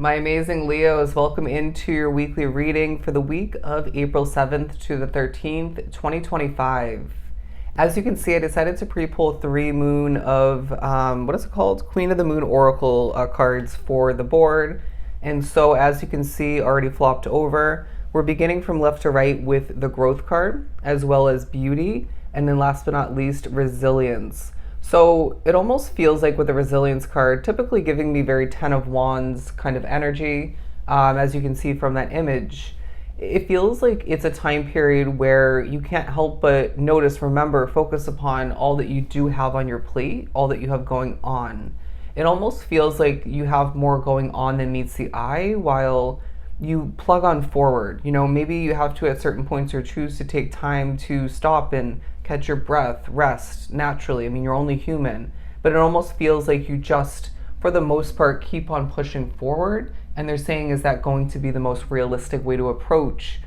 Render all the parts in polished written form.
My amazing Leos, welcome into your weekly reading for the week of April 7th to the 13th, 2025. As you can see, I decided to pre-pull three moon of, what is it called? Queen of the Moon Oracle cards for the board. And so as you can see, already flopped over. We're beginning from left to right with the growth card, as well as beauty, and then last but not least, resilience. So it almost feels like with the resilience card, typically giving me very 10 of Wands kind of energy, as you can see from that image. It feels like it's a time period where you can't help but notice, remember, focus upon all that you do have on your plate, all that you have going on. It almost feels like you have more going on than meets the eye while you plug on forward. Maybe you have to at certain points or choose to take time to stop and catch your breath, rest naturally. I mean, you're only human, but it almost feels like you just, for the most part, keep on pushing forward. And they're saying, is that going to be the most realistic way to approach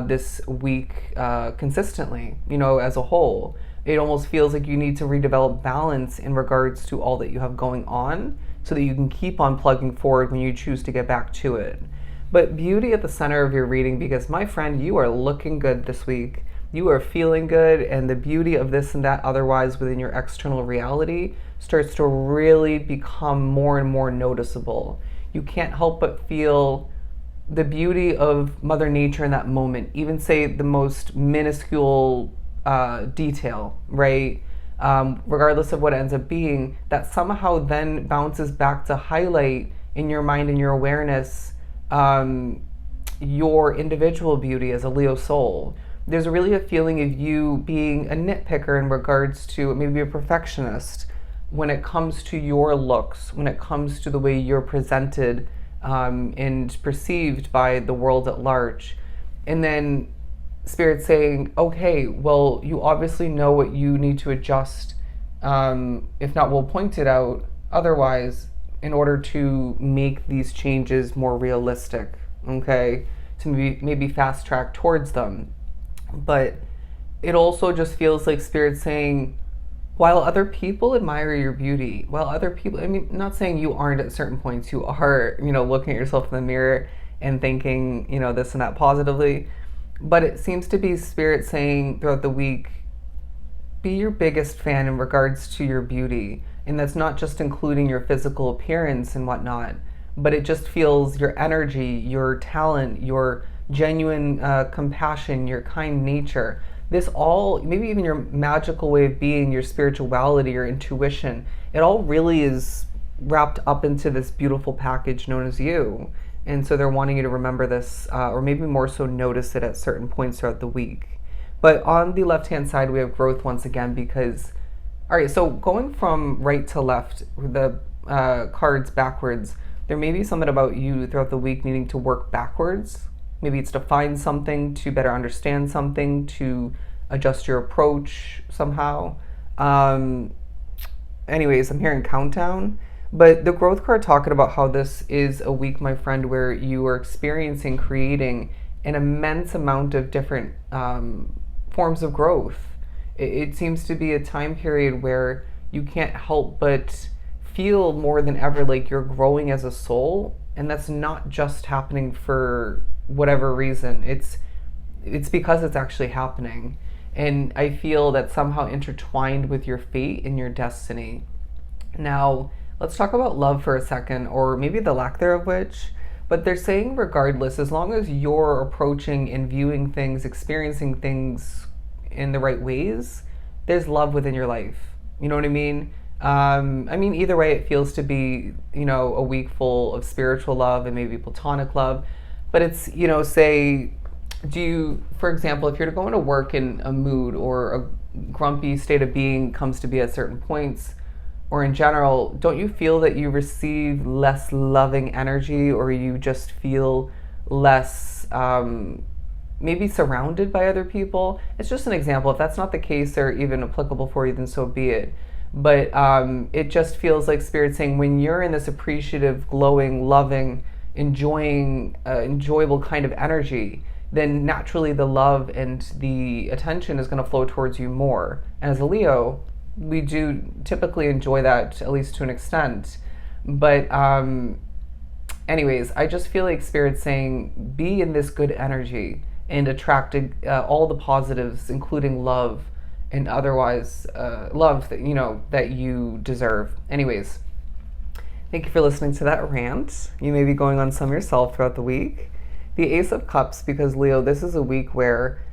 this week consistently, as a whole? It almost feels like you need to redevelop balance in regards to all that you have going on so that you can keep on plugging forward when you choose to get back to it. But beauty at the center of your reading, because my friend, you are looking good this week. You are feeling good, and the beauty of this and that otherwise within your external reality starts to really become more and more noticeable. You can't help but feel the beauty of Mother Nature in that moment, even say the most minuscule detail, right? Regardless of what it ends up being, that somehow then bounces back to highlight in your mind and your awareness your individual beauty as a Leo soul. There's really a feeling of you being a nitpicker in regards to maybe a perfectionist when it comes to your looks, when it comes to the way you're presented and perceived by the world at large. And then Spirit saying, okay, well, you obviously know what you need to adjust. If not, we'll point it out. Otherwise, in order to make these changes more realistic, okay? To maybe fast track towards them. But it also just feels like Spirit saying, while other people admire your beauty, while other people, I mean, not saying you aren't at certain points, you are, looking at yourself in the mirror and thinking, this and that positively. But it seems to be Spirit saying throughout the week, be your biggest fan in regards to your beauty. And that's not just including your physical appearance and whatnot, but it just feels your energy, your talent, your genuine compassion, your kind nature. This all, maybe even your magical way of being, your spirituality, your intuition, it all really is wrapped up into this beautiful package known as you. And so they're wanting you to remember this, or maybe more so notice it at certain points throughout the week. But on the left-hand side, we have growth once again because, all right, so going from right to left, the cards backwards, there may be something about you throughout the week needing to work backwards. Maybe it's to find something, to better understand something, to adjust your approach somehow. Anyways, I'm hearing countdown. But the growth card talking about how this is a week, my friend, where you are experiencing, creating an immense amount of different forms of growth. It seems to be a time period where you can't help but feel more than ever like you're growing as a soul. And that's not just happening for whatever reason. It's because it's actually happening. And I feel that somehow intertwined with your fate and your destiny. Now, let's talk about love for a second, or maybe the lack thereof which. But they're saying regardless, as long as you're approaching and viewing things, experiencing things in the right ways, there's love within your life. You know what I mean? Either way, it feels to be, a week full of spiritual love and maybe platonic love. But it's, say, for example, if you're going to work in a mood or a grumpy state of being comes to be at certain points, or in general, don't you feel that you receive less loving energy, or you just feel less maybe surrounded by other people? It's just an example. If that's not the case or even applicable for you, then so be it. But it just feels like Spirit saying when you're in this appreciative, glowing, loving, enjoyable kind of energy, then naturally the love and the attention is going to flow towards you more. And as a Leo, we do typically enjoy that, at least to an extent. But anyways, I just feel like Spirit's saying be in this good energy and attract all the positives, including love and otherwise love that that you deserve. Anyways, thank you for listening to that rant. You may be going on some yourself throughout the week. The Ace of Cups, because Leo, this is a week where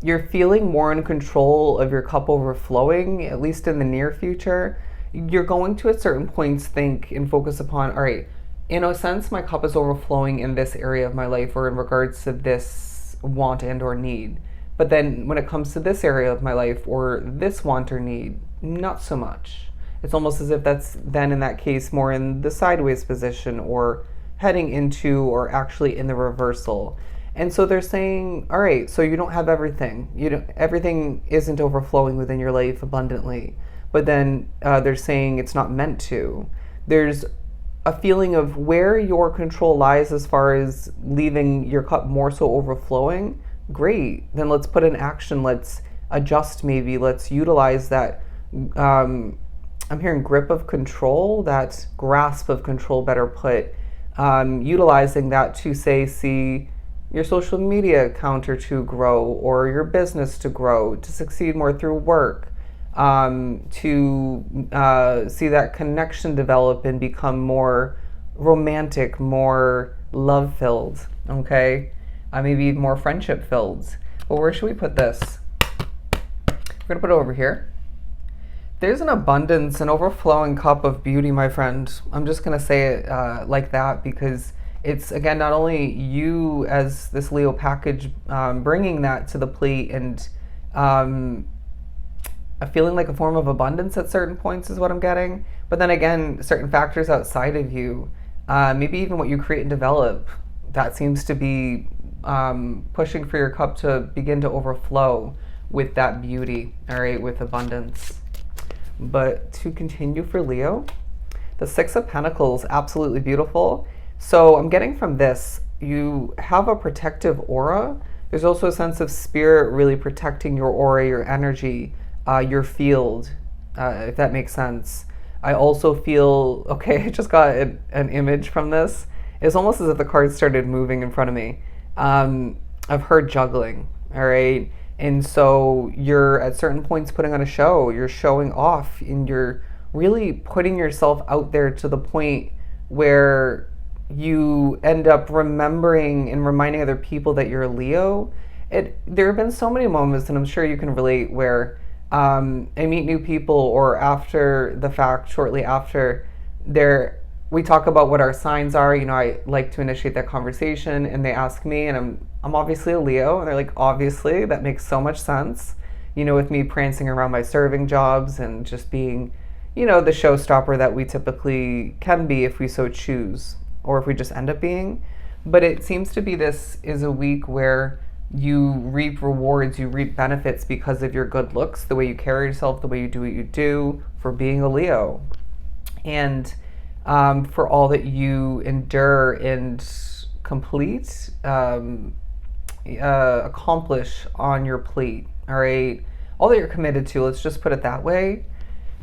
you're feeling more in control of your cup overflowing, at least in the near future. You're going to at certain points think and focus upon, all right, in a sense, my cup is overflowing in this area of my life or in regards to this want and or need. But then when it comes to this area of my life or this want or need, not so much. It's almost as if that's then in that case more in the sideways position or heading into or actually in the reversal. And so they're saying, all right, so you don't have everything. Everything isn't overflowing within your life abundantly. But then they're saying it's not meant to. There's a feeling of where your control lies as far as leaving your cup more so overflowing. Great. Then let's put in action. Let's adjust maybe. Let's utilize that. I'm hearing grip of control, that grasp of control, better put. Utilizing that to see your social media account or to grow, or your business to grow, to succeed more through work, to see that connection develop and become more romantic, more love-filled, okay? Maybe more friendship-filled. Well, where should we put this? We're gonna put it over here. There's an abundance, an overflowing cup of beauty, my friend. I'm just gonna say it like that because it's, again, not only you as this Leo package bringing that to the plate and feeling like a form of abundance at certain points is what I'm getting. But then again, certain factors outside of you, maybe even what you create and develop, that seems to be pushing for your cup to begin to overflow with that beauty, all right, with abundance. But to continue for Leo, the Six of Pentacles, absolutely beautiful. So I'm getting from this, you have a protective aura. There's also a sense of spirit really protecting your aura, your energy, your field, if that makes sense. I also feel, okay, I just got an image from this. It's almost as if the cards started moving in front of me. I've heard juggling, all right? And so you're at certain points putting on a show, you're showing off, and you're really putting yourself out there to the point where you end up remembering and reminding other people that you're a Leo. There have been so many moments, and I'm sure you can relate, where I meet new people, or after the fact, shortly after, we talk about what our signs are. I like to initiate that conversation, and they ask me, and I'm obviously a Leo, and they're like, obviously, that makes so much sense. With me prancing around my serving jobs and just being, the showstopper that we typically can be if we so choose, or if we just end up being. But it seems to be this is a week where you reap rewards, you reap benefits because of your good looks, the way you carry yourself, the way you do what you do, for being a Leo. And for all that you endure and complete, accomplish on your plate, all right? All that you're committed to, let's just put it that way.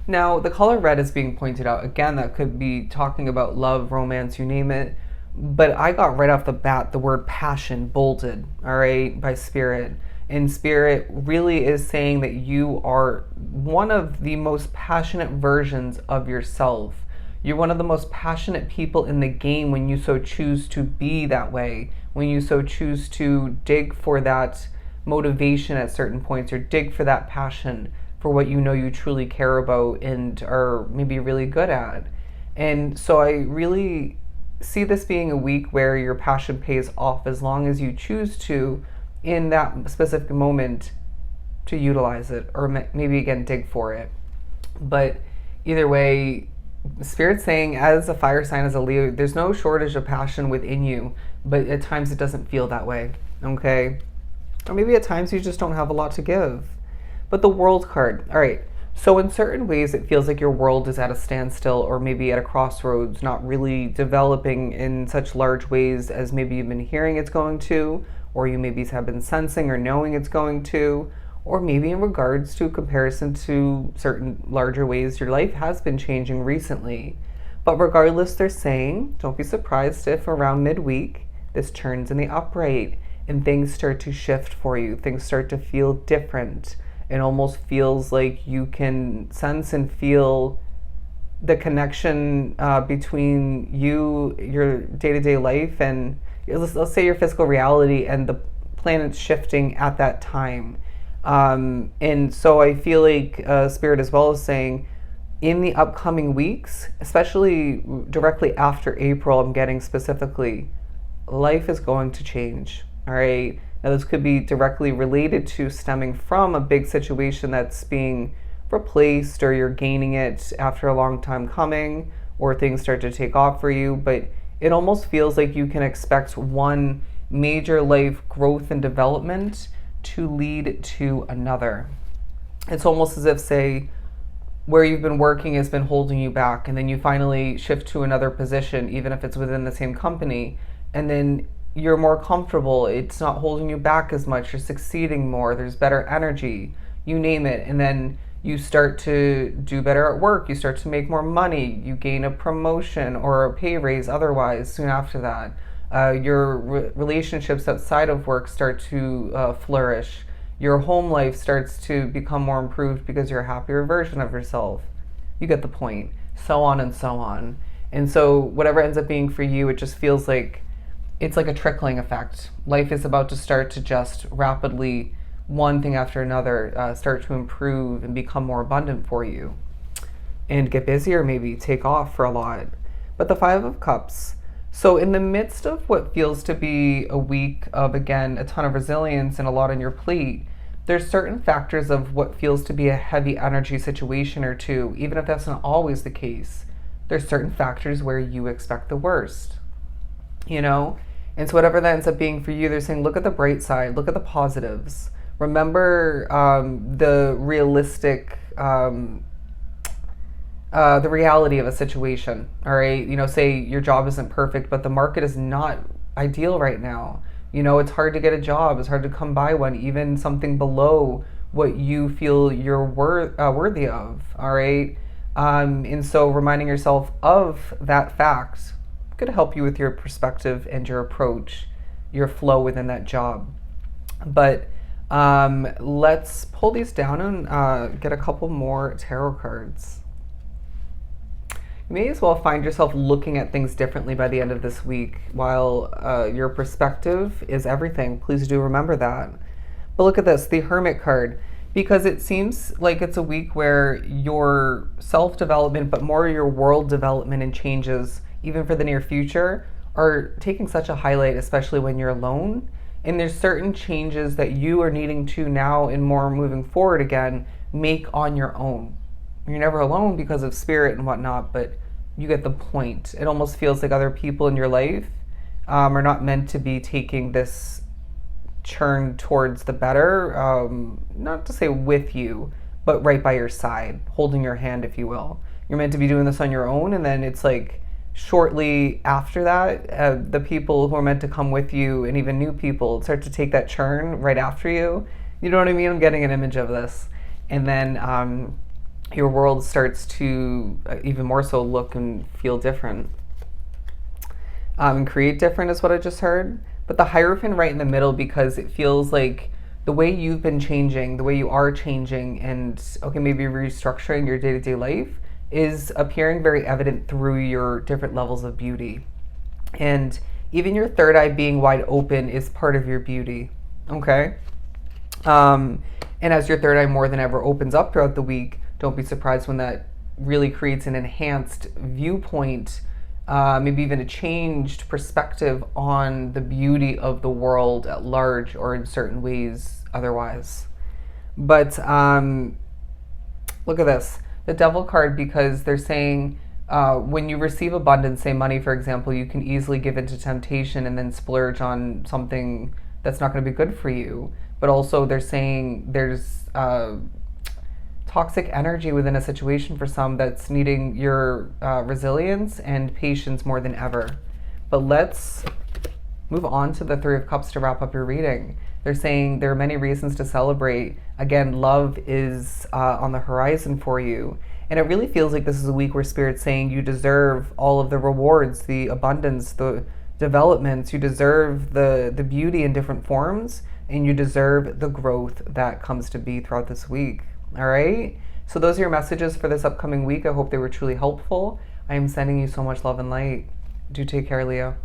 Now, the color red is being pointed out. Again, that could be talking about love, romance, you name it. But I got right off the bat the word passion bolded, all right, by Spirit. And Spirit really is saying that you are one of the most passionate versions of yourself. You're one of the most passionate people in the game when you so choose to be that way, when you so choose to dig for that motivation at certain points, or dig for that passion for what you truly care about and are maybe really good at. And so I really see this being a week where your passion pays off as long as you choose to, in that specific moment, to utilize it, or maybe again dig for it. But either way, Spirit's saying, as a fire sign, as a Leo, there's no shortage of passion within you, but at times it doesn't feel that way, okay? Or maybe at times you just don't have a lot to give. But the World card, all right, so in certain ways it feels like your world is at a standstill, or maybe at a crossroads, not really developing in such large ways as maybe you've been hearing it's going to, or you maybe have been sensing or knowing it's going to, or maybe in regards to comparison to certain larger ways your life has been changing recently. But regardless, they're saying, don't be surprised if around midweek this turns in the upright and things start to shift for you. Things start to feel different. It almost feels like you can sense and feel the connection between you, your day-to-day life, and let's say your physical reality, and the planets shifting at that time. And so I feel like Spirit as well is saying, in the upcoming weeks, especially directly after April, I'm getting specifically, life is going to change. All right. Now, this could be directly related to stemming from a big situation that's being replaced, or you're gaining it after a long time coming, or things start to take off for you. But it almost feels like you can expect one major life growth and development to lead to another. It's almost as if, say, where you've been working has been holding you back, and then you finally shift to another position, even if it's within the same company, and then you're more comfortable. It's not holding you back as much. You're succeeding more. There's better energy, you name it. And then you start to do better at work. You start to make more money. You gain a promotion or a pay raise otherwise soon after that. Your relationships outside of work start to flourish. Your home life starts to become more improved because you're a happier version of yourself. You get the point. So on and so on. And so whatever ends up being for you, it just feels like it's like a trickling effect. Life is about to start to just rapidly, one thing after another, start to improve and become more abundant for you. And get busier, maybe take off for a lot. But the Five of Cups. So in the midst of what feels to be a week of, again, a ton of resilience and a lot on your plate, there's certain factors of what feels to be a heavy energy situation or two, even if that's not always the case. There's certain factors where you expect the worst, you know? And so whatever that ends up being for you, they're saying, look at the bright side, look at the positives. Remember the realistic, the reality of a situation, all right? You know, say your job isn't perfect, but the market is not ideal right now. You know, it's hard to get a job. It's hard to come by one, even something below what you feel you're worthy of, all right? And so reminding yourself of that fact could help you with your perspective and your approach, your flow within that job. But let's pull these down and get a couple more tarot cards. You may as well find yourself looking at things differently by the end of this week. While your perspective is everything, please do remember that. But look at this, the Hermit card, because it seems like it's a week where your self-development, but more your world development and changes, even for the near future, are taking such a highlight, especially when you're alone. And there's certain changes that you are needing to now and more moving forward again, make on your own. You're never alone because of spirit and whatnot, but you get the point. It almost feels like other people in your life are not meant to be taking this churn towards the better, not to say with you, but right by your side, holding your hand, if you will. You're meant to be doing this on your own, and then it's like shortly after that, the people who are meant to come with you, and even new people, start to take that churn right after you. You know what I mean? I'm getting an image of this. And then your world starts to even more so look and feel different. And create different is what I just heard. But the Hierophant right in the middle, because it feels like the way you've been changing, the way you are changing, and okay, maybe restructuring your day-to-day life is appearing very evident through your different levels of beauty. And even your third eye being wide open is part of your beauty, okay? And as your third eye more than ever opens up throughout the week, don't be surprised when that really creates an enhanced viewpoint, maybe even a changed perspective on the beauty of the world at large, or in certain ways otherwise. But look at this, the Devil card, because they're saying when you receive abundance, say money, for example, you can easily give into temptation and then splurge on something that's not going to be good for you. But also they're saying there's toxic energy within a situation for some that's needing your resilience and patience more than ever. But let's move on to the Three of Cups to wrap up your reading. They're saying there are many reasons to celebrate. Again, love is on the horizon for you. And it really feels like this is a week where Spirit's saying you deserve all of the rewards, the abundance, the developments. You deserve the beauty in different forms, and you deserve the growth that comes to be throughout this week. All right? So those are your messages for this upcoming week. I hope they were truly helpful. I am sending you so much love and light. Do take care, Leo.